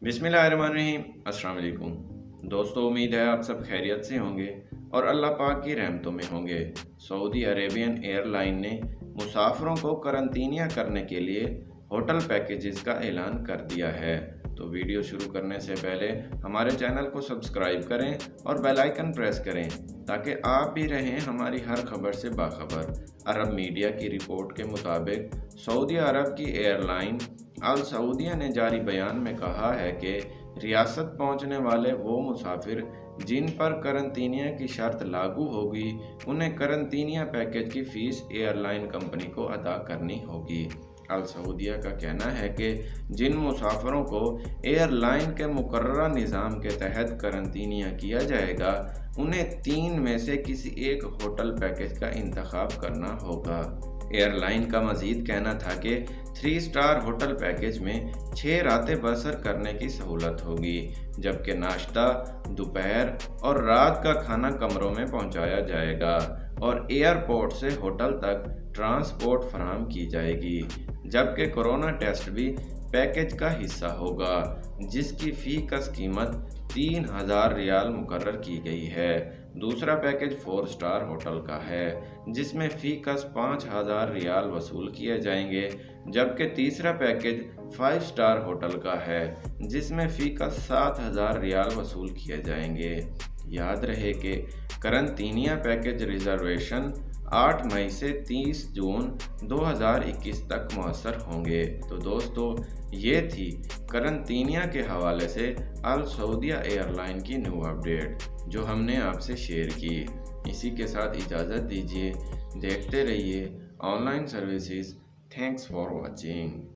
बिस्मिल्लाहिर्रहमानिर्रहीम। अस्सलाम वालेकुम दोस्तों, उम्मीद है आप सब खैरियत से होंगे और अल्लाह पाक की रहमतों में होंगे। सऊदी अरेबियन एयरलाइन ने मुसाफिरों को करंतीनिया करने के लिए होटल पैकेजेस का ऐलान कर दिया है। तो वीडियो शुरू करने से पहले हमारे चैनल को सब्सक्राइब करें और बेल आइकन प्रेस करें ताकि आप भी रहें हमारी हर खबर से बाखबर। अरब मीडिया की रिपोर्ट के मुताबिक सऊदी अरब की एयरलाइन अल सऊदिया ने जारी बयान में कहा है कि रियासत पहुंचने वाले वो मुसाफिर जिन पर करंतीनिया की शर्त लागू होगी उन्हें करंतीनिया पैकेज की फ़ीस एयरलाइन कंपनी को अदा करनी होगी। अल सऊदिया का कहना है कि जिन मुसाफिरों को एयरलाइन के मुकर्ररा निज़ाम के तहत करंतीनिया किया जाएगा उन्हें 3 में से किसी एक होटल पैकेज का इंतखाब करना होगा। एयरलाइन का मज़ीद कहना था कि 3 स्टार होटल पैकेज में 6 रातें बसर करने की सहूलत होगी, जबकि नाश्ता, दोपहर और रात का खाना कमरों में पहुंचाया जाएगा और एयरपोर्ट से होटल तक ट्रांसपोर्ट फराहम की जाएगी। जबकि कोरोना टेस्ट भी पैकेज का हिस्सा होगा, जिसकी फ़ी कस कीमत 3000 रियाल मुकर्रर की गई है। दूसरा पैकेज 4 स्टार होटल का है, जिसमें फ़ी कस 5000 रियाल वसूल किए जाएंगे, जबकि तीसरा पैकेज 5 स्टार होटल का है, जिसमें फ़ी कस 7000 रियाल वसूल किए जाएंगे। याद रहे कि करंतीनिया पैकेज रिजर्वेशन 8 मई से 30 जून 2021 तक मुयस्सर होंगे। तो दोस्तों, ये थी करंतीनिया के हवाले से अल सऊदिया एयरलाइन की न्यू अपडेट जो हमने आपसे शेयर की। इसी के साथ इजाज़त दीजिए। देखते रहिए online services. Thanks for watching.